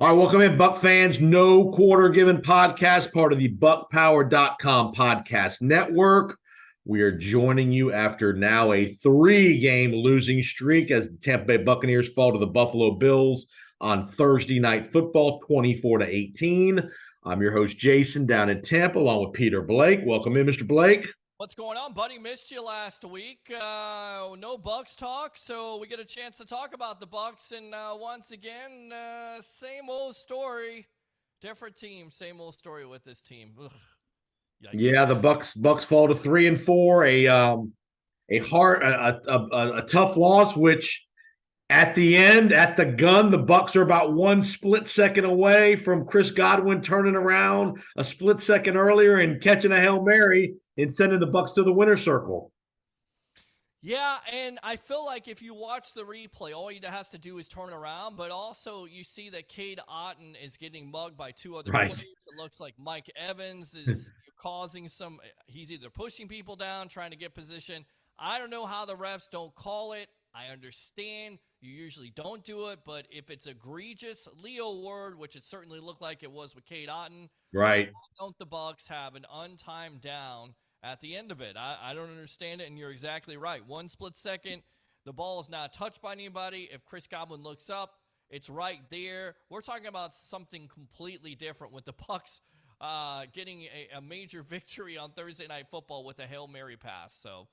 All right, welcome in, Buck fans. No Quarter Given podcast, part of the BuckPower.com podcast network. We are joining you after now a 3-game losing streak as the Tampa Bay Buccaneers fall to the Buffalo Bills on Thursday Night Football, 24-18. I'm your host, Jason, down in Tampa, along with Peter Blake. Welcome in, Mr. Blake. What's going on, buddy? Missed you last week. No Bucs talk, so we get a chance to talk about the Bucs. And once again, same old story, different team, same old story with this team. Ugh. Yeah, the Bucs fall to 3-4. A tough loss, which at the end, at the gun, the Bucs are about 1 split second away from Chris Godwin turning around a split second earlier and catching a Hail Mary and sending the Bucs to the winner's circle. Yeah, and I feel like if you watch the replay, all he has to do is turn around, but also you see that Cade Otton is getting mugged by 2 other players. It looks like Mike Evans is causing he's either pushing people down, trying to get position. I don't know how the refs don't call it. I understand you usually don't do it, but if it's egregious, Leo Word, which it certainly looked like it was with Cade Otton, right? Don't the Bucs have an untimed down at the end of it? I don't understand it, and you're exactly right. 1 split second, the ball is not touched by anybody. If Chris Godwin looks up, it's right there. We're talking about something completely different with the Bucs getting a major victory on Thursday Night Football with a Hail Mary pass. So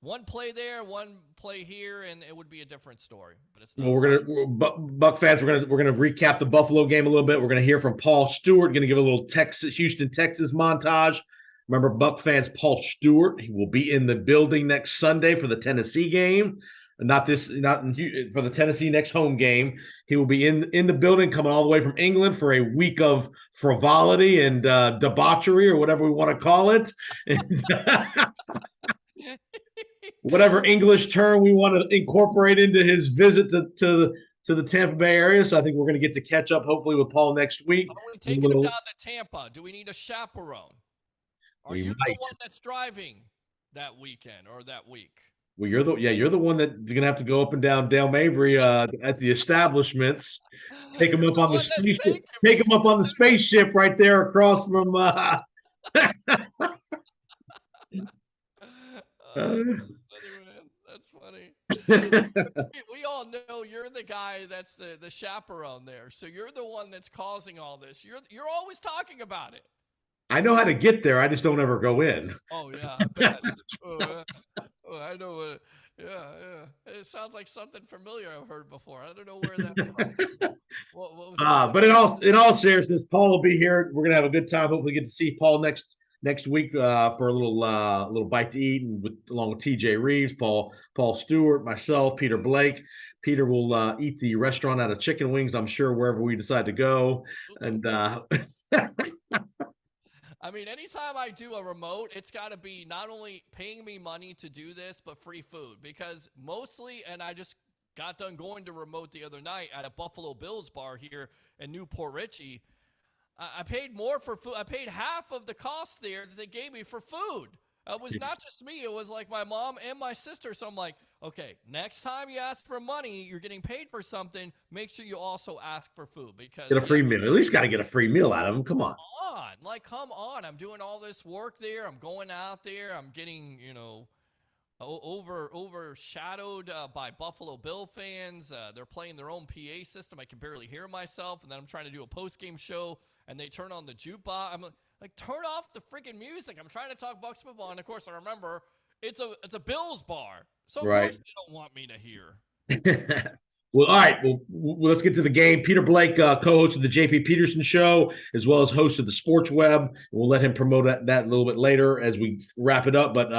one play there, one play here, and it would be a different story. But it's not. Well, Buck fans, we're gonna recap the Buffalo game a little bit. We're gonna hear from Paul Stewart. Going to give a little Houston, Texas montage. Remember, Buck fans, Paul Stewart. He will be in the building next Sunday for the Tennessee game. For the Tennessee next home game. He will be in the building, coming all the way from England for a week of frivolity and debauchery, or whatever we want to call it. And, whatever English term we want to incorporate into his visit to the Tampa Bay area. So I think we're going to get to catch up, hopefully, with Paul next week. Are we taking him down to Tampa? Do we need a chaperone? Are you the one that's driving that weekend or that week? Well, you're the one that's going to have to go up and down Dale Mabry at the establishments. Take him up on the spaceship. Take him up on the spaceship right there across from. That's funny. We all know you're the guy that's the chaperone there. So you're the one that's causing all this. You're always talking about it. I know how to get there. I just don't ever go in. Oh yeah, I bet. I know. Yeah. It sounds like something familiar I've heard before. I don't know where that's from. What was but in all seriousness, Paul will be here. We're gonna have a good time. Hopefully, get to see Paul next week for a little bite to eat, and along with TJ Reeves, Paul Stewart, myself, Peter Blake. Peter will eat the restaurant out of chicken wings, I'm sure, wherever we decide to go. And I mean, anytime I do a remote, it's got to be not only paying me money to do this, but free food. Because mostly, and I just got done going to remote the other night at a Buffalo Bills bar here in Newport Richey. I paid more for food. I paid half of the cost there that they gave me for food. It was not just me. It was like my mom and my sister. So I'm like, okay, next time you ask for money, you're getting paid for something. Make sure you also ask for food, because get a free meal. At least got to get a free meal out of them. Come on. Come on. I'm doing all this work there. I'm going out there. I'm getting, overshadowed by Buffalo Bill fans. They're playing their own PA system. I can barely hear myself. And then I'm trying to do a post-game show, and they turn on the jukebox. I'm like, turn off the freaking music. I'm trying to talk Bucs football, and of course I remember it's a Bills bar, so of course they don't want me to hear. Well, all right. Well, let's get to the game. Peter Blake, co-host of the JP Peterson Show, as well as host of the Sports Web. We'll let him promote that a little bit later as we wrap it up. But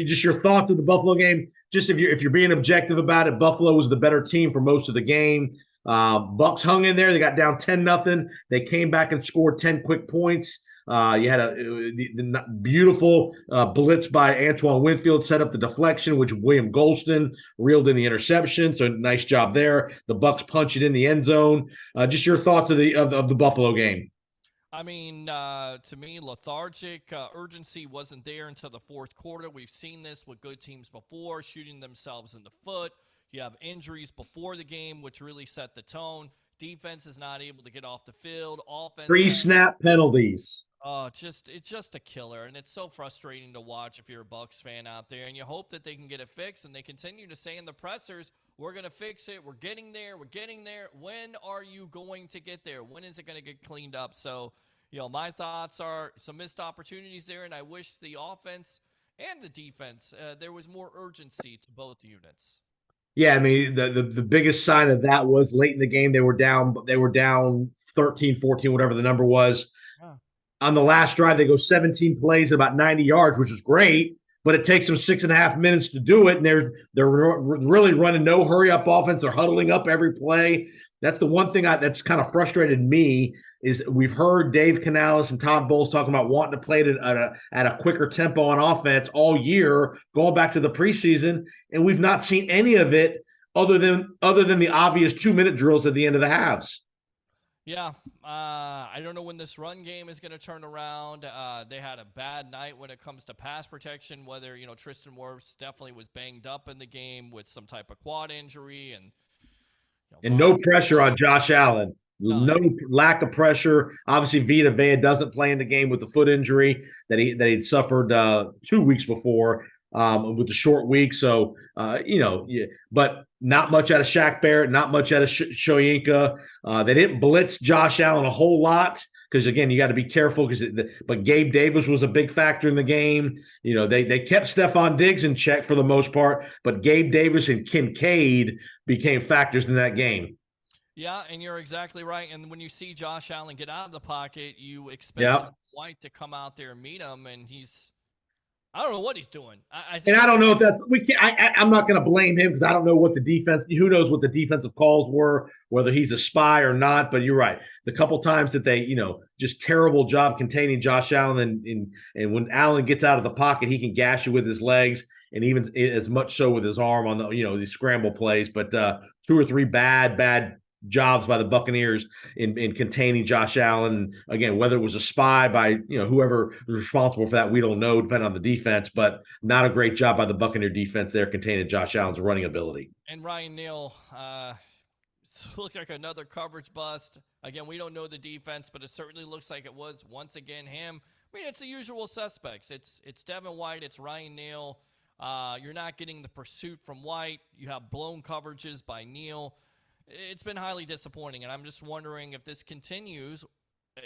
just your thoughts of the Buffalo game? Just if you're being objective about it, Buffalo was the better team for most of the game. Bucs hung in there. They got down 10-0. They came back and scored 10 quick points. You had the beautiful blitz by Antoine Winfield set up the deflection, which William Golston reeled in the interception. So nice job there. The Bucs punch it in the end zone. Just your thoughts of the Buffalo game. I mean, to me, lethargic urgency wasn't there until the fourth quarter. We've seen this with good teams before, shooting themselves in the foot. You have injuries before the game, which really set the tone. Defense is not able to get off the field. Offense has Pre-snap penalties. Oh, it's just a killer, and it's so frustrating to watch if you're a Bucs fan out there, and you hope that they can get it fixed. And they continue to say in the pressers, "We're gonna fix it. We're getting there. We're getting there." When are you going to get there? When is it going to get cleaned up? So, my thoughts are some missed opportunities there, and I wish the offense and the defense there was more urgency to both units. Yeah, I mean, the biggest sign of that was late in the game they were down 13, 14, whatever the number was. Yeah. On the last drive, they go 17 plays, about 90 yards, which is great, but it takes them 6.5 minutes to do it. And they're really running no hurry up offense. They're huddling up every play. That's the one thing that's kind of frustrated me is we've heard Dave Canales and Todd Bowles talking about wanting to play at a quicker tempo on offense all year, going back to the preseason, and we've not seen any of it other than the obvious 2-minute drills at the end of the halves. Yeah, I don't know when this run game is going to turn around. They had a bad night when it comes to pass protection, whether, Tristan Wirfs definitely was banged up in the game with some type of quad injury. And no pressure on Josh Allen. No lack of pressure. Obviously, Vita Vea doesn't play in the game with the foot injury that he'd suffered 2 weeks before with the short week. So, but not much out of Shaq Barrett, not much out of Shoyinka. They didn't blitz Josh Allen a whole lot because, again, you got to be careful. But Gabe Davis was a big factor in the game. They kept Stephon Diggs in check for the most part, but Gabe Davis and Kincaid became factors in that game. Yeah, and you're exactly right. And when you see Josh Allen get out of the pocket, you expect White to come out there and meet him, and I don't know what he's doing. I don't know if that's I'm not going to blame him because I don't know what the defense. Who knows what the defensive calls were, whether he's a spy or not. But you're right. The couple times that they, just terrible job containing Josh Allen, and when Allen gets out of the pocket, he can gash you with his legs, and even as much so with his arm on the these scramble plays. But 2 or 3 bad jobs by the Buccaneers in containing Josh Allen. Again, whether it was a spy by whoever was responsible for that, we don't know, depending on the defense, but not a great job by the Buccaneer defense there containing Josh Allen's running ability. And Ryan Neal looked like another coverage bust. Again, we don't know the defense, but it certainly looks like it was once again him. I mean, it's the usual suspects. It's Devin White, it's Ryan Neal. You're not getting the pursuit from White. You have blown coverages by Neal. It's been highly disappointing, and I'm just wondering if this continues,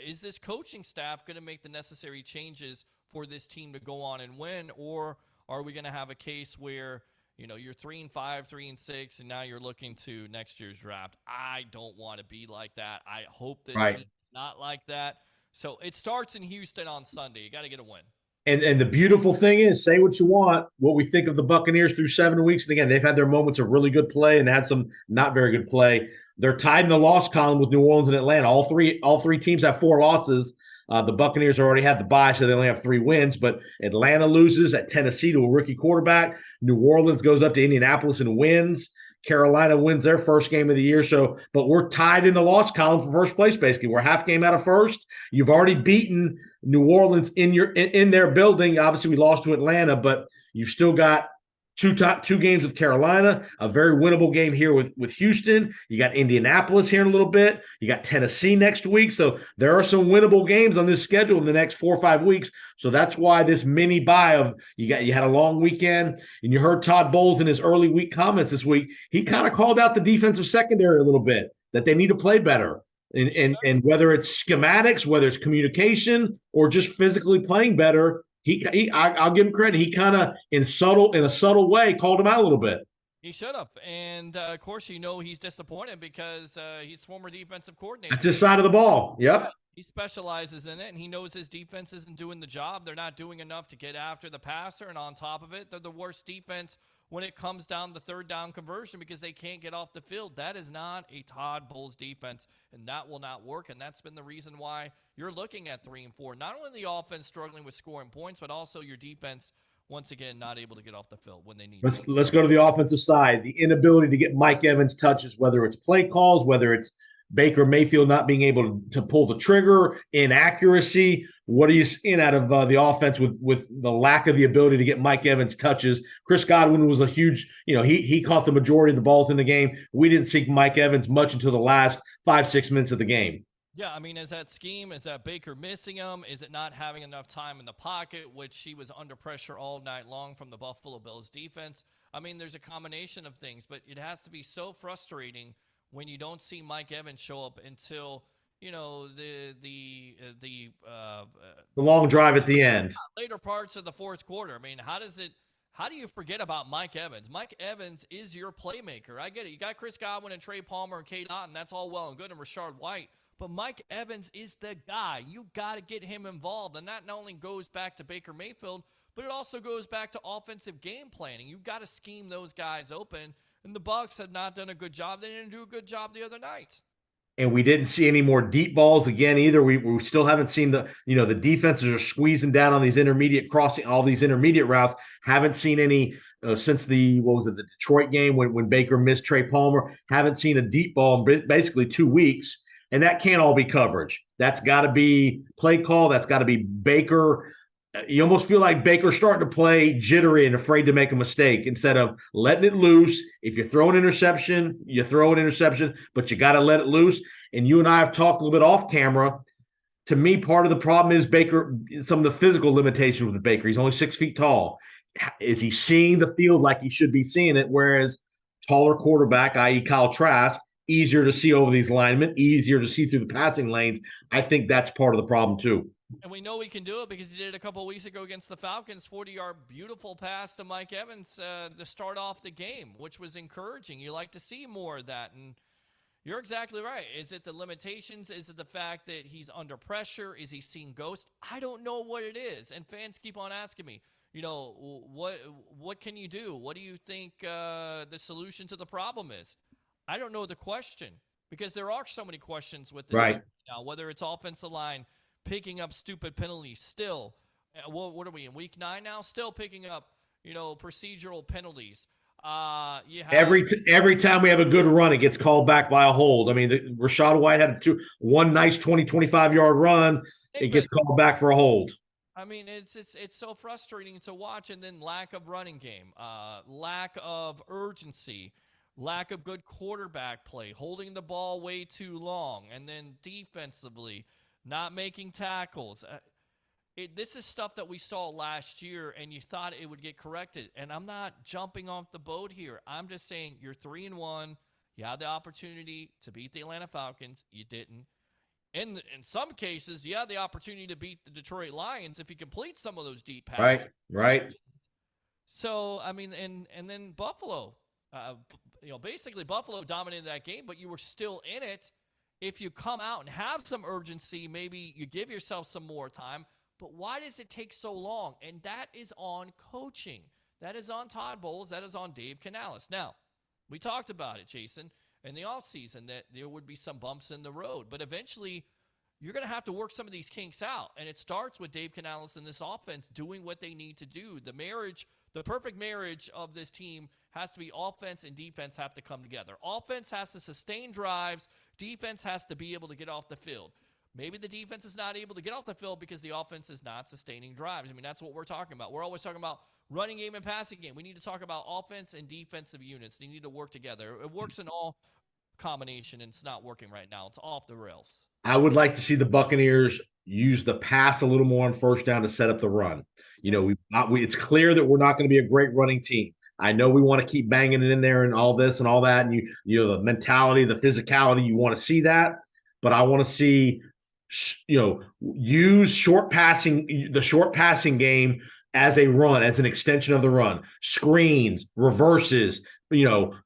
is this coaching staff going to make the necessary changes for this team to go on and win, or are we going to have a case where, you're 3-5, 3-6, and now you're looking to next year's draft? I don't want to be like that. I hope this team is not like that. So it starts in Houston on Sunday. You got to get a win. And the beautiful thing is, say what you want, what we think of the Buccaneers through 7 weeks. And again, they've had their moments of really good play and had some not very good play. They're tied in the loss column with New Orleans and Atlanta. All three teams have 4 losses. The Buccaneers already had the bye, so they only have 3 wins. But Atlanta loses at Tennessee to a rookie quarterback. New Orleans goes up to Indianapolis and wins. Carolina wins their first game of the year. So, but we're tied in the loss column for first place, basically. We're half game out of first. You've already beaten New Orleans in their building. Obviously, we lost to Atlanta, but you've still got two games with Carolina, a very winnable game here with Houston. You got Indianapolis here in a little bit. You got Tennessee next week. So there are some winnable games on this schedule in the next 4 or 5 weeks. So that's why this mini bye of you had a long weekend, and you heard Todd Bowles in his early week comments this week. He kind of called out the defensive secondary a little bit, that they need to play better. And whether it's schematics, whether it's communication, or just physically playing better, I'll give him credit. He kind of, in a subtle way, called him out a little bit. He should have. And, of course, he's disappointed because he's former defensive coordinator. That's his side of the ball. Yep. Yeah, he specializes in it, and he knows his defense isn't doing the job. They're not doing enough to get after the passer, and on top of it, they're the worst defense when it comes down to third down conversion because they can't get off the field. That is not a Todd Bowles defense, and that will not work, and that's been the reason why you're looking at 3-4. Not only the offense struggling with scoring points, but also your defense, once again, not able to get off the field when they need to. Let's go to the offensive side. The inability to get Mike Evans touches, whether it's play calls, whether it's Baker Mayfield not being able to pull the trigger, inaccuracy. What are you seeing out of the offense with the lack of the ability to get Mike Evans touches? Chris Godwin was a huge, he caught the majority of the balls in the game. We didn't see Mike Evans much until the last 5-6 minutes of the game. Yeah, I mean, is that scheme? Is that Baker missing him? Is it not having enough time in the pocket, which he was under pressure all night long from the Buffalo Bills defense? I mean, there's a combination of things, but it has to be so frustrating when you don't see Mike Evans show up until The long drive at the end. later parts of the fourth quarter. I mean, how do you forget about Mike Evans? Mike Evans is your playmaker. I get it. You got Chris Godwin and Trey Palmer and Kate Otten. That's all well and good, and Rashard White. But Mike Evans is the guy. You got to get him involved. And that not only goes back to Baker Mayfield, but it also goes back to offensive game planning. You've got to scheme those guys open. And the Bucs have not done a good job. They didn't do a good job the other night. And we didn't see any more deep balls again either. We still haven't seen the defenses are squeezing down on these intermediate crossing, all these intermediate routes. Haven't seen any since the Detroit game when Baker missed Trey Palmer. Haven't seen a deep ball in basically 2 weeks. And that can't all be coverage. That's got to be play call. That's got to be Baker. You almost feel like Baker's starting to play jittery and afraid to make a mistake instead of letting it loose. If you throw an interception, you throw an interception, but you got to let it loose. And you and I have talked a little bit off camera. To me, part of the problem is Baker, some of the physical limitations with Baker. He's only 6 feet tall. Is he seeing the field like he should be seeing it? Whereas taller quarterback, i.e. Kyle Trask, easier to see over these linemen, easier to see through the passing lanes. I think that's part of the problem too. And we know we can do it because he did it a couple of weeks ago against the Falcons. 40-yard beautiful pass to Mike Evans to start off the game, which was encouraging. You like to see more of that. And you're exactly right. Is it the limitations? Is it the fact that he's under pressure? Is he seeing ghosts? I don't know what it is. And fans keep on asking me, what can you do? What do you think the solution to the problem is? I don't know the question because there are so many questions with this team now, whether it's offensive line picking up stupid penalties still. What are we in week 9 now? Still picking up, procedural penalties. Every time we have a good run, it gets called back by a hold. I mean, Rashad White had one nice 20, 25-yard run. It gets called back for a hold. I mean, it's so frustrating to watch. And then lack of running game, lack of urgency. Lack of good quarterback play, holding the ball way too long, and then defensively, not making tackles. This is stuff that we saw last year, and you thought it would get corrected. And I'm not jumping off the boat here. I'm just saying you're 3-1. You had the opportunity to beat the Atlanta Falcons. You didn't. In some cases, you had the opportunity to beat the Detroit Lions if you complete some of those deep passes. Right. So, I mean, and then Buffalo. Basically Buffalo dominated that game, but you were still in it. If you come out and have some urgency, maybe you give yourself some more time. But why does it take so long? And that is on coaching. That is on Todd Bowles. That is on Dave Canales. Now, we talked about it, Jason, in the offseason that there would be some bumps in the road. But eventually, you're going to have to work some of these kinks out. And it starts with Dave Canales and this offense doing what they need to do. The perfect marriage of this team has to be offense and defense have to come together. Offense has to sustain drives. Defense has to be able to get off the field. Maybe the defense is not able to get off the field because the offense is not sustaining drives. I mean, that's what we're talking about. We're always talking about running game and passing game. We need to talk about offense and defensive units. They need to work together. It works in all combination, and it's not working right now. It's off the rails. I would like to see the Buccaneers use the pass a little more on first down to set up the run. It's clear that we're not going to be a great running team. I know we want to keep banging it in there and all this and all that, and the mentality, the physicality, you want to see that, but I want to see use the short passing game as a run, as an extension of the run, screens, reverses, wide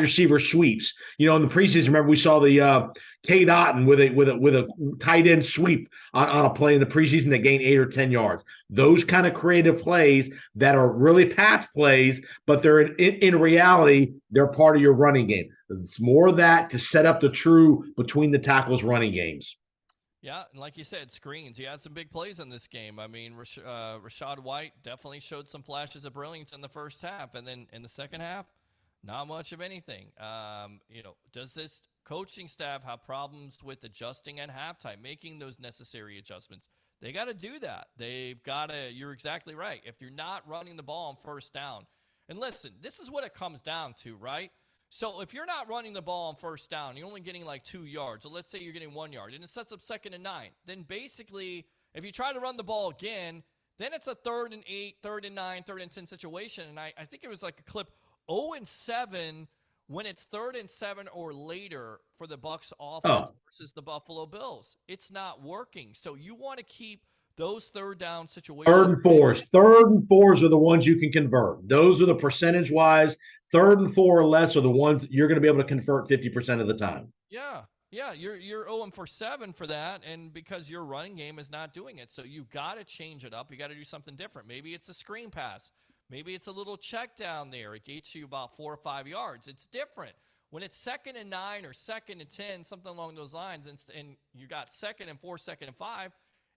receiver sweeps. In the preseason, remember we saw the Kate Otten with a tight end sweep on a play in the preseason that gained 8 or 10 yards. Those kind of creative plays that are really pass plays, but they're in reality, they're part of your running game. It's more of that to set up the true between the tackles running games. Yeah, and like you said, screens. He had some big plays in this game. I mean, Rashad White definitely showed some flashes of brilliance in the first half. And then in the second half, Not much of anything. Does this coaching staff have problems with adjusting at halftime, making those necessary adjustments? They got to do that. They've got to, you're exactly right. If you're not running the ball on first down, and listen, this is what it comes down to, right? So if you're not running the ball on first down, you're only getting like 2 yards. So let's say you're getting 1 yard, and it sets up 2nd and 9. Then basically, if you try to run the ball again, then it's a 3rd and 8, 3rd and 9, 3rd and 10 situation. And I think it was like a clip 0 and 7 when it's 3rd and 7 or later for the Bucs offense versus the Buffalo Bills. It's not working. So you want to keep those 3rd down situations. 3rd and fours are the ones you can convert. Those are the percentage wise. 3rd and 4 or less are the ones you're going to be able to convert 50% of the time. Yeah, you're 0 for 7 for that, and because your running game is not doing it. So you've got to change it up. You got to do something different. Maybe it's a screen pass. Maybe it's a little check down there. It gets you about 4 or 5 yards. It's different. When it's 2nd and 9 or 2nd and 10, something along those lines, and you got 2nd and 4, 2nd and 5,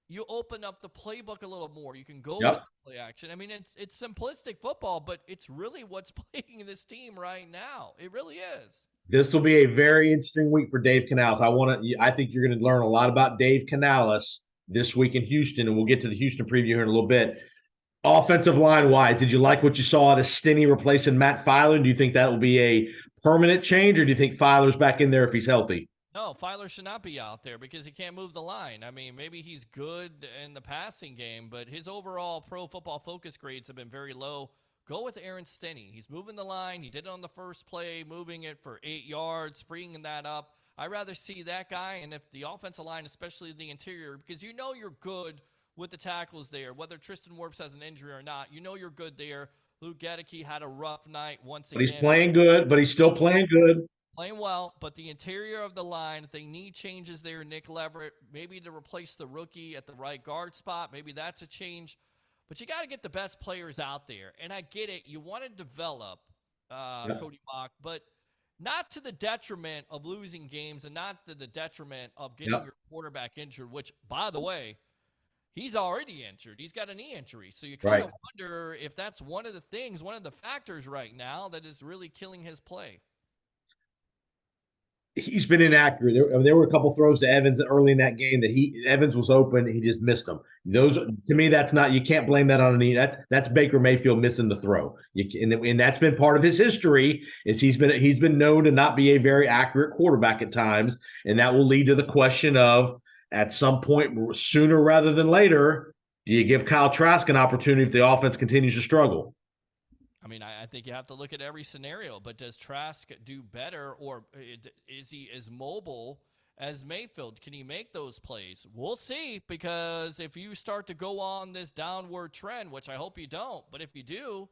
you open up the playbook a little more. You can go with the play action. I mean, it's simplistic football, but it's really what's plaguing this team right now. It really is. This will be a very interesting week for Dave Canales. I think you're going to learn a lot about Dave Canales this week in Houston, and we'll get to the Houston preview here in a little bit. Offensive line wise, did you like what you saw at a Stinney replacing Matt Filer? Do you think that will be a permanent change, or do you think Filer's back in there if he's healthy? No, Filer should not be out there because he can't move the line. I mean, maybe he's good in the passing game, but his overall Pro Football Focus grades have been very low. Go with Aaron Stinney. He's moving the line. He did it on the first play, moving it for 8 yards, freeing that up. I'd rather see that guy, and if the offensive line, especially the interior, because you know you're good with the tackles there, whether Tristan Wirfs has an injury or not, you know you're good there. Luke Gedeke had a rough night once again. But he's playing good, but he's still playing good. Playing well, but the interior of the line, if they need changes there, Nick Leverett, maybe to replace the rookie at the right guard spot, maybe that's a change. But you got to get the best players out there. And I get it. You want to develop Cody Mock, but not to the detriment of losing games and not to the detriment of getting your quarterback injured, which, by the way, he's already injured. He's got a knee injury. So you kind of wonder if that's one of the things, one of the factors right now that is really killing his play. He's been inaccurate. There were a couple throws to Evans early in that game that Evans was open. He just missed them. Those, to me, that's not, you can't blame that on a knee. That's Baker Mayfield missing the throw. And that's been part of his history is he's been known to not be a very accurate quarterback at times. And that will lead to the question of at some point sooner rather than later, do you give Kyle Trask an opportunity if the offense continues to struggle? I mean, I think you have to look at every scenario, but does Trask do better, or is he as mobile as Mayfield? Can he make those plays? We'll see, because if you start to go on this downward trend, which I hope you don't, but if you do,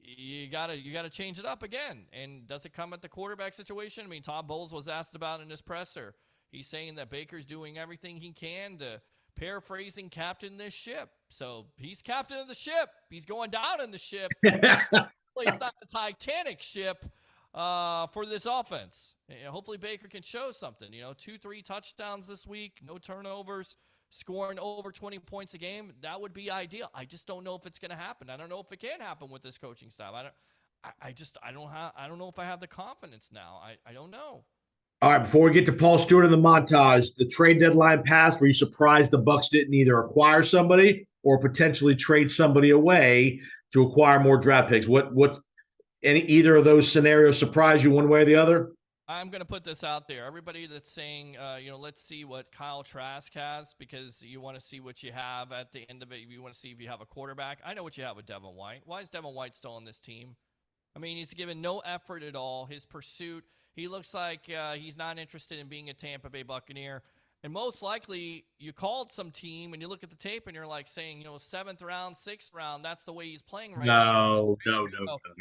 you gotta change it up again. And does it come at the quarterback situation? I mean, Todd Bowles was asked about in his presser. He's saying that Baker's doing everything he can to, paraphrasing, captain this ship. So he's captain of the ship. He's going down in the ship. It's not the Titanic ship for this offense. Hopefully Baker can show something. 2-3 touchdowns this week, no turnovers, scoring over 20 points a game. That would be ideal. I just don't know if it's going to happen. I don't know if it can happen with this coaching staff. I don't know if I have the confidence now. I don't know. All right, before we get to Paul Stewart in the montage, the trade deadline passed. Were you surprised the Bucs didn't either acquire somebody or potentially trade somebody away to acquire more draft picks? What's either of those scenarios surprise you one way or the other? I'm going to put this out there. Everybody that's saying, let's see what Kyle Trask has, because you want to see what you have at the end of it. You want to see if you have a quarterback. I know what you have with Devin White. Why is Devin White still on this team? I mean, he's given no effort at all. His pursuit, he looks like he's not interested in being a Tampa Bay Buccaneer. And most likely, you called some team and you look at the tape and you're like saying, 7th round, 6th round, that's the way he's playing right now. No.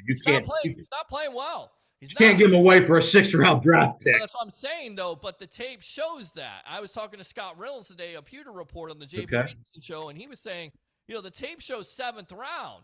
You can't. He's not playing well. You can't give him away for a 6th-round draft pick. Well, that's what I'm saying, though. But the tape shows that. I was talking to Scott Reynolds today, a Pewter Report on the JP Peterson show, and he was saying, the tape shows 7th round.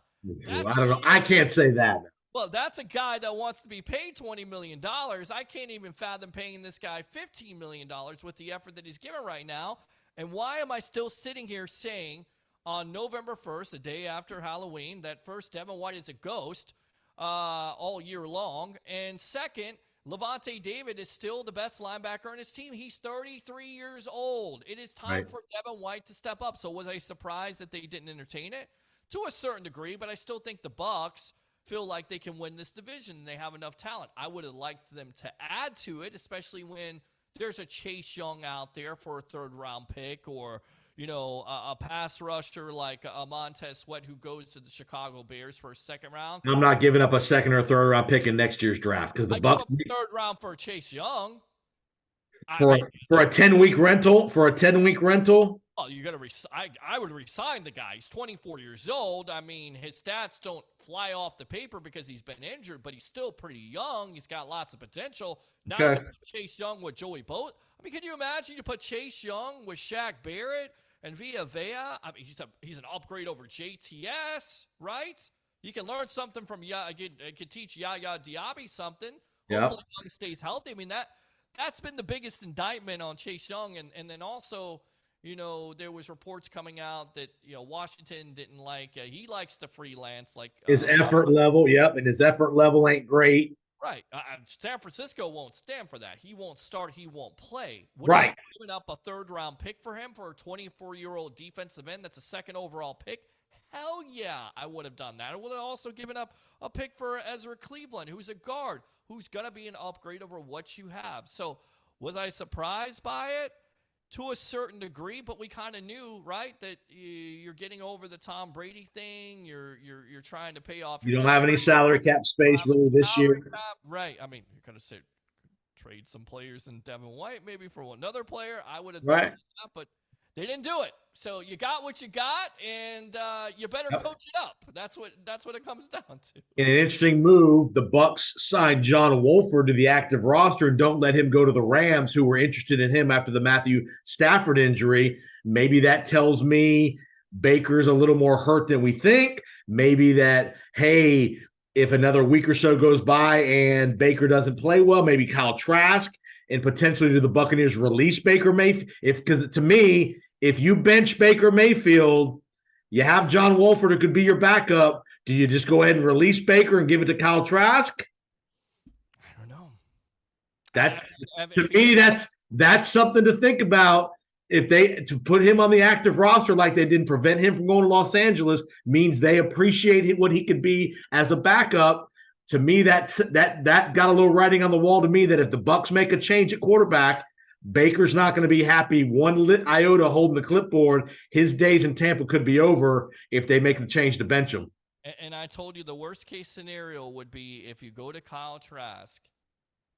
I don't know. I can't say that. Well, that's a guy that wants to be paid $20 million. I can't even fathom paying this guy $15 million with the effort that he's given right now. And why am I still sitting here saying on November 1st, the day after Halloween, that first Devin White is a ghost? all year long. And second, Levante David is still the best linebacker on his team. He's 33 years old. It is time Right. for Devin White to step up. So was I surprised that they didn't entertain it? To a certain degree, but I still think the Bucs feel like they can win this division and they have enough talent. I would have liked them to add to it, especially when there's a Chase Young out there for a third-round pick, or a pass rusher like a Montez Sweat who goes to the Chicago Bears for a second round. I'm not giving up a second or third round pick in next year's draft because the I give Bucks up a third round for Chase Young. for a 10-week rental, Oh, you got to I would resign the guy. He's 24 years old. I mean, his stats don't fly off the paper because he's been injured, but he's still pretty young. He's got lots of potential. Now you put Chase Young with Joey Boat. I mean, can you imagine you put Chase Young with Shaq Barrett and Vita Vea? I mean, he's an upgrade over JTS, right? You can learn something from I could teach Yaya Diaby something. Hopefully Young stays healthy. I mean, that's been the biggest indictment on Chase Young, and then also, there was reports coming out that, Washington didn't like, he likes to freelance. Like his effort level. Yep. And his effort level ain't great. Right. San Francisco won't stand for that. He won't start. He won't play. Would right. have given up a third-round pick for him for a 24-year-old defensive end that's a second overall pick? Hell yeah, I would have done that. I would have also given up a pick for Ezra Cleveland, who's a guard, who's going to be an upgrade over what you have. So was I surprised by it? To a certain degree, but we kind of knew, right, that you're getting over the Tom Brady thing. You're trying to pay off. You don't have any salary cap space really this year, right? I mean, you're gonna say trade some players and Devin White maybe for another player. I would have done that, but they didn't do it. So you got what you got, and you better coach it up. That's what it comes down to. In an interesting move, the Bucs signed John Wolford to the active roster and don't let him go to the Rams, who were interested in him after the Matthew Stafford injury. Maybe that tells me Baker's a little more hurt than we think. Maybe that, hey, if another week or so goes by and Baker doesn't play well, maybe Kyle Trask and potentially do the Buccaneers release Baker Mayfield? Because to me, if you bench Baker Mayfield, you have John Wolford who could be your backup. Do you just go ahead and release Baker and give it to Kyle Trask? I don't know. To me, that's something to think about. If to put him on the active roster like they didn't prevent him from going to Los Angeles means they appreciate what he could be as a backup. To me, that got a little writing on the wall to me that if the Bucs make a change at quarterback, Baker's not going to be happy one iota holding the clipboard. His days in Tampa could be over if they make the change to bench him. And I told you the worst case scenario would be if you go to Kyle Trask,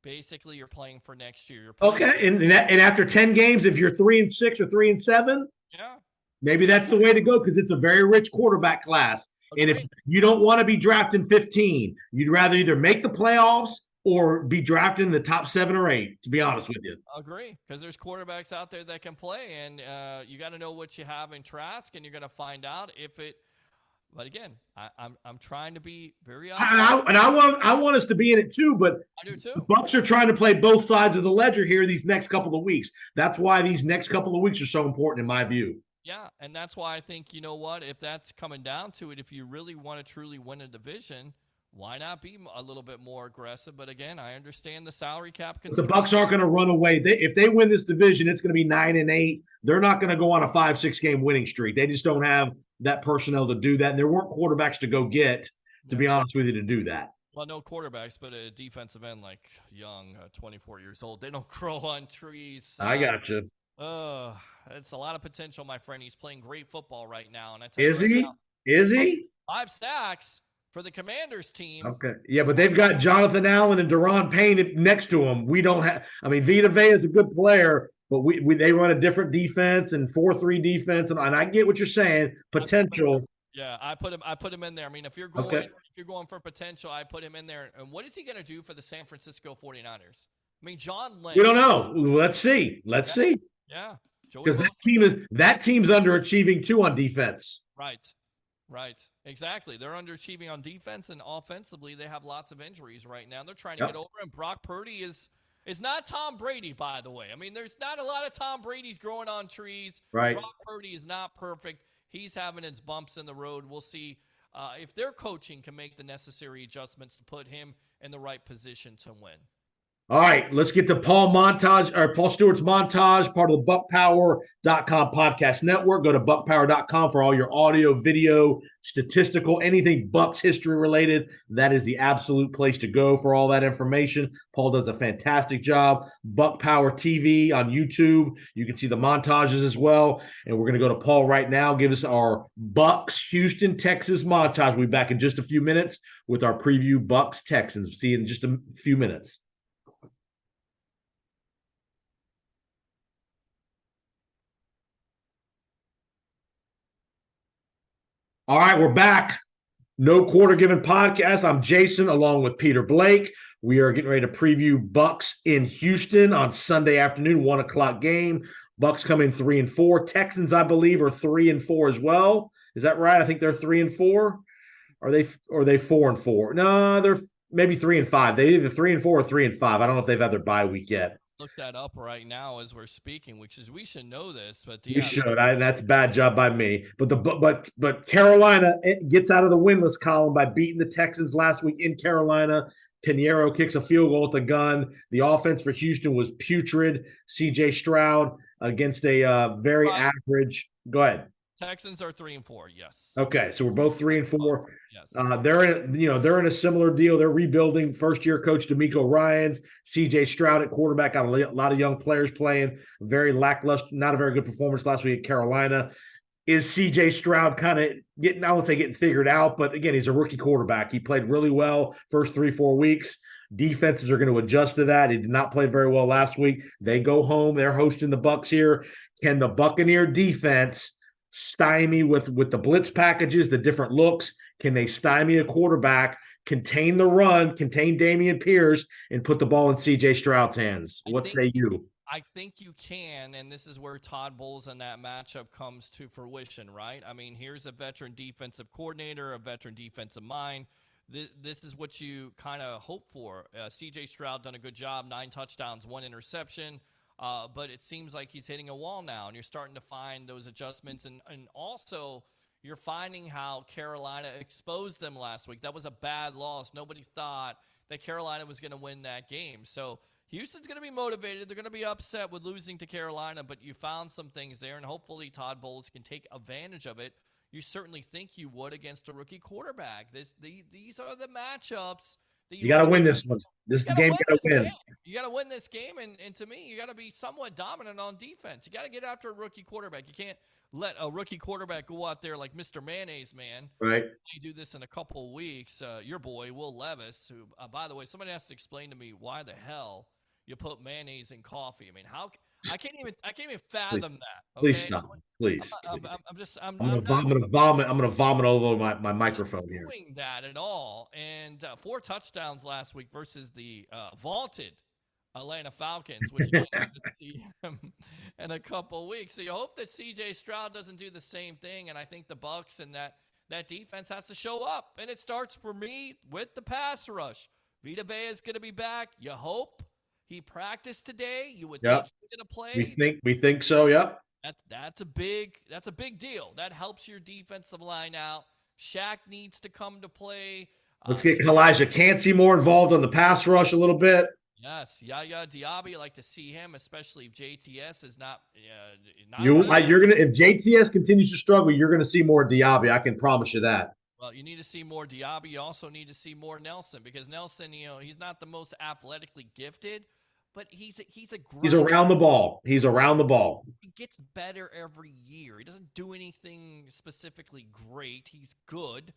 basically you're playing for next year. Okay, and after 10 games, if you're 3-6 or 3-7, yeah, maybe that's the way to go because it's a very rich quarterback class. And if you don't want to be drafting 15, you'd rather either make the playoffs or be drafted in the top 7 or 8, to be honest with you. Agree, because there's quarterbacks out there that can play, and you got to know what you have in Trask, and you're going to find out if it. But again, I'm trying to be very honest. I want us to be in it too, but I do too. The Bucs are trying to play both sides of the ledger here these next couple of weeks. That's why these next couple of weeks are so important in my view. Yeah, and that's why I think, you know what, if that's coming down to it, if you really want to truly win a division, why not be a little bit more aggressive? But again, I understand the salary cap. The Bucs aren't going to run away. If they win this division, it's going to be 9-8. They're not going to go on a 5-6 game winning streak. They just don't have that personnel to do that. And there weren't quarterbacks to go get, to be honest with you, to do that. Well, no quarterbacks, but a defensive end like Young, 24 years old. They don't grow on trees. I got you. It's a lot of potential, my friend. He's playing great football right now. And I tell you Is he? 5 sacks for the Commanders team. Okay. Yeah, but they've got Jonathan Allen and Daron Payne next to him. We don't have – I mean, Vita Vea is a good player, but they run a different defense and 4-3 defense. And I get what you're saying, potential. Yeah, I put him in there. I mean, if you're going for potential, I put him in there. And what is he going to do for the San Francisco 49ers? I mean, John Lynch. We don't know. Let's see. See. Yeah. Because that team's underachieving too on defense. Right. Exactly. They're underachieving on defense, and offensively, they have lots of injuries right now. They're trying to get over, and Brock Purdy is not Tom Brady, by the way. I mean, there's not a lot of Tom Brady's growing on trees. Right. Brock Purdy is not perfect. He's having his bumps in the road. We'll see if their coaching can make the necessary adjustments to put him in the right position to win. All right, let's get to Paul Stewart's montage, part of the BuckPower.com podcast network. Go to BuckPower.com for all your audio, video, statistical, anything Bucs history related. That is the absolute place to go for all that information. Paul does a fantastic job. Buck Power TV on YouTube. You can see the montages as well. And we're going to go to Paul right now. Give us our Bucs Houston, Texas montage. We'll be back in just a few minutes with our preview Bucs Texans. See you in just a few minutes. All right, we're back. No Quarter Given podcast. I'm Jason along with Peter Blake. We are getting ready to preview Bucs in Houston on Sunday afternoon, 1:00 game. Bucs come in 3-4. Texans, I believe, are 3-4 as well. Is that right? I think they're 3-4. Are they 4-4? No, they're maybe 3-5. They either 3-4 or 3-5. I don't know if they've had their bye week yet. Look that up right now as we're speaking, which is we should know this, but you should. That's a bad job by me. But Carolina gets out of the winless column by beating the Texans last week in Carolina. Pinheiro kicks a field goal at the gun. The offense for Houston was putrid. C.J. Stroud against a very average. Go ahead. Texans are 3-4. Yes. Okay, so we're both 3-4. Yes. They're in a similar deal. They're rebuilding. First-year coach DeMeco Ryans, C.J. Stroud at quarterback. Got a lot of young players playing. Very lackluster, not a very good performance last week at Carolina. Is C.J. Stroud kind of getting? I won't say getting figured out, but again, he's a rookie quarterback. He played really well first 3-4 weeks. Defenses are going to adjust to that. He did not play very well last week. They go home. They're hosting the Bucs here. Can the Buccaneer defense stymie with the blitz packages, the different looks? Can they stymie a quarterback, contain the run, contain Dameon Pierce, and put the ball in C.J. Stroud's hands? What say you? I think you can, and this is where Todd Bowles and that matchup comes to fruition, right? I mean, here's a veteran defensive coordinator, a veteran defensive mind. This is what you kind of hope for. C.J. Stroud done a good job, 9 touchdowns, 1 interception. But it seems like he's hitting a wall now, and you're starting to find those adjustments. And also, you're finding how Carolina exposed them last week. That was a bad loss. Nobody thought that Carolina was going to win that game. So Houston's going to be motivated. They're going to be upset with losing to Carolina, but you found some things there, and hopefully Todd Bowles can take advantage of it. You certainly think you would against a rookie quarterback. These are the matchups. You got to win this one. This is the game you got to win. You got to win this game, and to me, you got to be somewhat dominant on defense. You got to get after a rookie quarterback. You can't let a rookie quarterback go out there like Mr. Mayonnaise Man. Right. You do this in a couple of weeks. Your boy, Will Levis, who, by the way, somebody has to explain to me why the hell you put mayonnaise in coffee. I mean, how I can't even fathom that. Okay? Please stop. Please. I'm gonna vomit. I'm gonna vomit all over my microphone here. Doing that at all, and 4 touchdowns last week versus the vaulted Atlanta Falcons, which you might to see him in a couple weeks. So you hope that C.J. Stroud doesn't do the same thing, and I think the Bucs and that defense has to show up, and it starts for me with the pass rush. Vita Vea is going to be back. You hope. He practiced today. You would think he's going to play. We think so. Yep. That's a big deal. That helps your defensive line out. Shaq needs to come to play. Let's get Elijah Cansey more involved on the pass rush a little bit. Yes, Yaya Diaby. I like to see him, especially if JTS is not. You're gonna if JTS continues to struggle, you're gonna see more Diaby. I can promise you that. Well, you need to see more Diaby. You also need to see more Nelson, because Nelson, he's not the most athletically gifted, but he's around the ball. He's around the ball. He gets better every year. He doesn't do anything specifically great. He's good.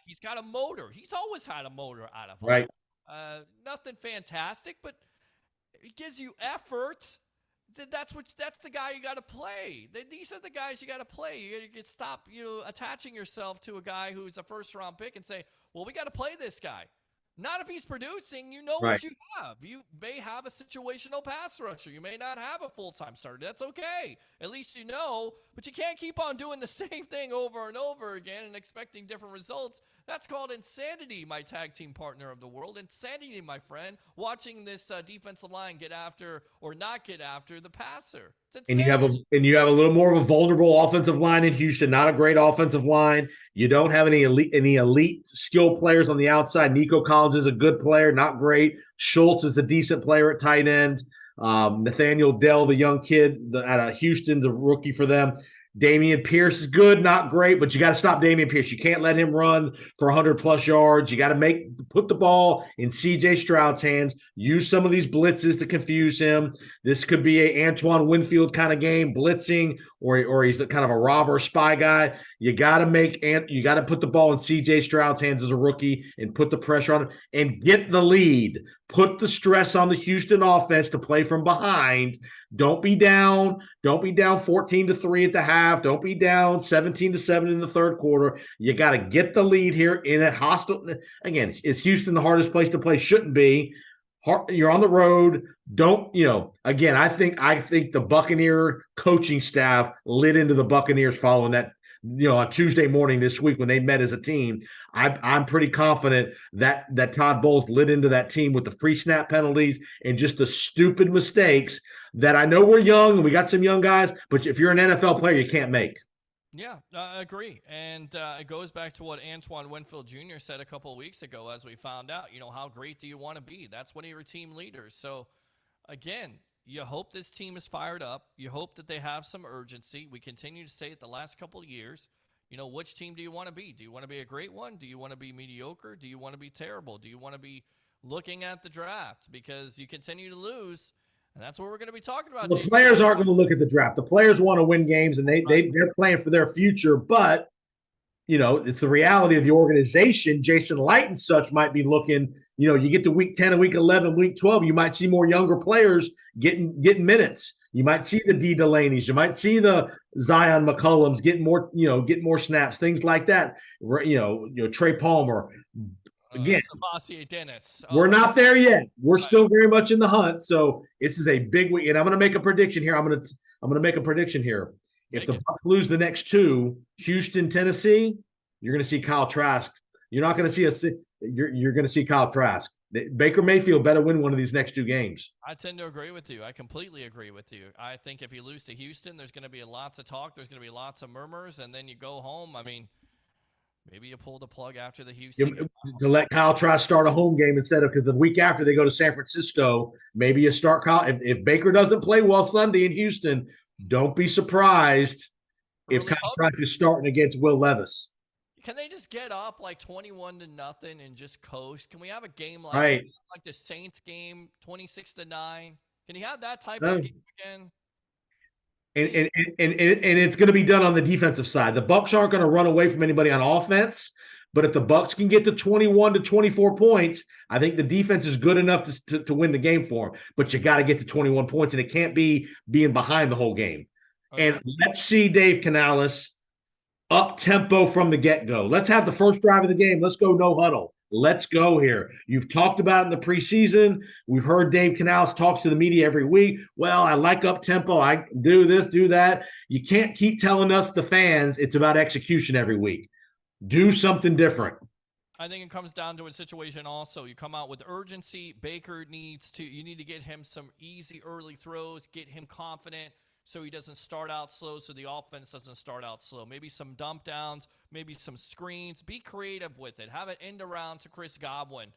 He's got a motor. He's always had a motor out of him. Right. Nothing fantastic, but it gives you effort. That's the guy you got to play. These are the guys you got to play. You got to stop, attaching yourself to a guy who's a first-round pick and say, well, we got to play this guy. Not if he's producing. What you have. You may have a situational pass rusher. You may not have a full-time starter. That's okay. At least you know. But you can't keep on doing the same thing over and over again and expecting different results. That's called insanity, my tag team partner of the world. Insanity, my friend, watching this defensive line get after or not get after the passer. It's And insanity. you have a little more of a vulnerable offensive line in Houston, not a great offensive line. You don't have any elite skill players on the outside. Nico Collins is a good player, not great. Schultz is a decent player at tight end. Nathaniel Dell, the young kid out of Houston's a rookie for them. Damian Pierce is good, not great, but you got to stop Damian Pierce. You can't let him run for 100+ yards. You got to put the ball in CJ Stroud's hands. Use some of these blitzes to confuse him. This could be a Antoine Winfield kind of game, blitzing, or he's kind of a robber spy guy. You got to put the ball in CJ Stroud's hands as a rookie and put the pressure on him and get the lead. Put the stress on the Houston offense to play from behind. Don't be down. Don't be down 14-3 at the half. Don't be down 17-7 in the third quarter. You got to get the lead here in a hostile. Again, is Houston the hardest place to play? Shouldn't be. You're on the road. Again, I think the Buccaneer coaching staff lit into the Buccaneers following that, on Tuesday morning this week when they met as a team. I'm pretty confident that Todd Bowles lit into that team with the free snap penalties and just the stupid mistakes that I know we're young and we got some young guys, but if you're an NFL player, you can't make. Yeah, I agree. And it goes back to what Antoine Winfield Jr. said a couple of weeks ago as we found out, how great do you want to be? That's one of your team leaders. So, again, you hope this team is fired up. You hope that they have some urgency. We continue to say it the last couple of years. Which team do you want to be? Do you want to be a great one? Do you want to be mediocre? Do you want to be terrible? Do you want to be looking at the draft? Because you continue to lose, and that's what we're going to be talking about. The players aren't going to look at the draft. The players want to win games, and they're playing for their future. But, it's the reality of the organization. Jason Light and such might be looking, you get to week 10 and week 11, week 12, you might see more younger players getting minutes. You might see the D. Delaney's. You might see the Zion McCullums getting more snaps, things like that. Trey Palmer. Again, Dennis. We're not there yet. We're still very much in the hunt. So this is a big week, and I'm going to make a prediction here. I'm going to make a prediction here. If the Bucs lose the next two, Houston, Tennessee, you're going to see Kyle Trask. You're not going to see you're going to see Kyle Trask. Baker Mayfield better win one of these next two games. I tend to agree with you. I completely agree with you. I think if you lose to Houston, there's going to be lots of talk. There's going to be lots of murmurs, and then you go home. I mean, maybe you pull the plug after the Houston. To let Kyle Trask start a home game instead of, because the week after they go to San Francisco, maybe you start Kyle. If Baker doesn't play well Sunday in Houston, don't be surprised if Kyle Trask is starting against Will Levis. Can they just get up like 21-0 and just coast? Can we have a game like the Saints game, 26-9? Can you have that type of game again? And it's going to be done on the defensive side. The Bucs aren't going to run away from anybody on offense, but if the Bucs can get to 21 to 24 points, I think the defense is good enough to win the game for them. But you got to get to 21 points, and it can't be being behind the whole game. Okay. And let's see Dave Canales up tempo from the get-go. Let's have the first drive of the game. Let's go no huddle. Let's go here. You've talked about in the preseason. We've heard Dave Canales talks to the media every week. Well, I like up tempo. I do this, do that. You can't keep telling us, the fans, it's about execution every week. Do something different. I think it comes down to a situation also. You come out with urgency. Baker you need to get him some easy early throws, get him confident, so he doesn't start out slow, so the offense doesn't start out slow. Maybe some dump downs, maybe some screens. Be creative with it. Have it end around to Chris Godwin.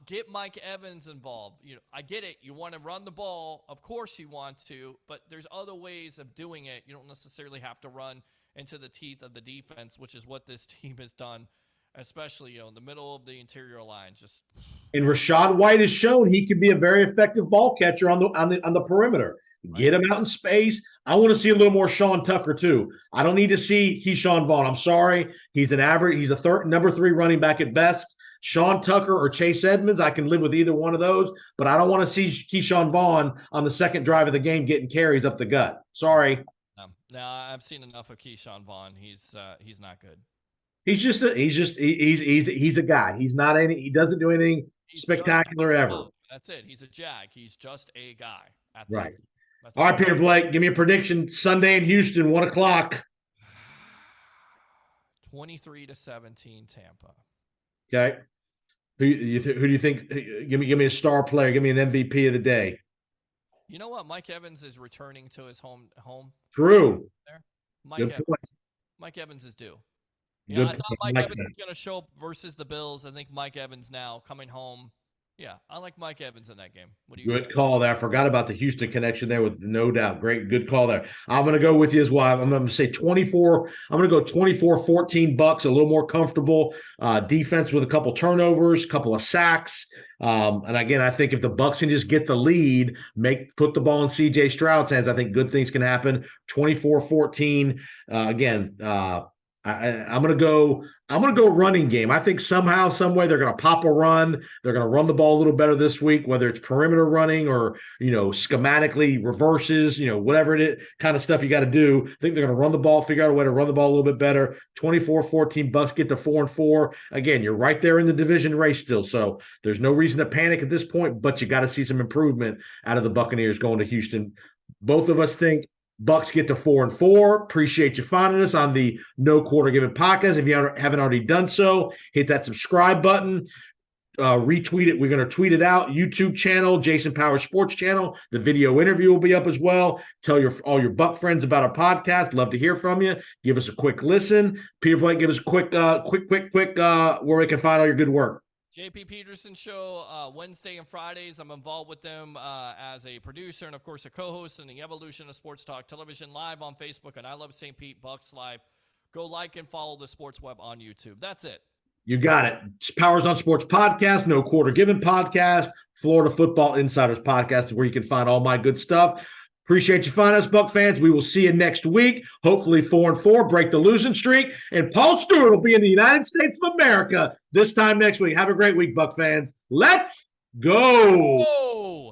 Get Mike Evans involved. I get it. You want to run the ball. Of course you want to, but there's other ways of doing it. You don't necessarily have to run into the teeth of the defense, which is what this team has done, especially in the middle of the interior line. And Rachaad White has shown he can be a very effective ball catcher on the perimeter. Get him out in space. I want to see a little more Sean Tucker too. I don't need to see Keyshawn Vaughn. I'm sorry. He's a number 3 running back at best. Sean Tucker or Chase Edmonds, I can live with either one of those, but I don't want to see Keyshawn Vaughn on the second drive of the game getting carries up the gut. Sorry. No, I've seen enough of Keyshawn Vaughn. He's not good. He's a guy. He doesn't do anything spectacular ever. That's it. He's a jag. He's just a guy. Right. All right, Peter Blake, give me a prediction. Sunday in Houston, 1 o'clock. 23-17 Tampa. Okay. Who do you think? Give me a star player. Give me an MVP of the day. You know what? Mike Evans is returning to his home True. there. Mike Good Evans. point. Mike Evans is due. Yeah, Good I thought point. I Mike like Evans that. was going to show up versus the Bills. I think Mike Evans now coming home. Yeah, I like Mike Evans in that game. What do you say? Good call there. I forgot about the Houston connection there with no doubt. Great, good call there. I'm going to go with you as well. I'm going to say 24. I'm going to go 24-14 Bucs, a little more comfortable defense with a couple turnovers, a couple of sacks. And again, I think if the Bucs can just get the lead, put the ball in CJ Stroud's hands, I think good things can happen. 24-14. Again, I'm gonna go. I'm gonna go running game. I think somehow, some way, they're gonna pop a run. They're gonna run the ball a little better this week, whether it's perimeter running or schematically reverses, whatever it is, kind of stuff you got to do. I think they're gonna run the ball, figure out a way to run the ball a little bit better. 24-14 Bucs get to 4-4. Again, you're right there in the division race still, so there's no reason to panic at this point. But you got to see some improvement out of the Buccaneers going to Houston. Both of us think Bucs get to 4-4. Appreciate you finding us on the No Quarter Given podcast. If you haven't already done so, hit that subscribe button. Retweet it. We're going to tweet it out. YouTube channel, Jason Power Sports channel. The video interview will be up as well. Tell all your Buck friends about our podcast. Love to hear from you. Give us a quick listen. Peter Blake, give us a quick, where we can find all your good work. JP Peterson Show, Wednesday and Fridays. I'm involved with them as a producer and, of course, a co-host in the Evolution of Sports Talk Television, live on Facebook and I Love St. Pete Bucs Live. Go like and follow the Sports Web on YouTube. That's it. You got it. It's Powers on Sports podcast, No Quarter Given podcast, Florida Football Insiders podcast, where you can find all my good stuff. Appreciate you finding us, Buck fans. We will see you next week. Hopefully 4-4, break the losing streak. And Paul Stewart will be in the United States of America this time next week. Have a great week, Buck fans. Let's go. Whoa.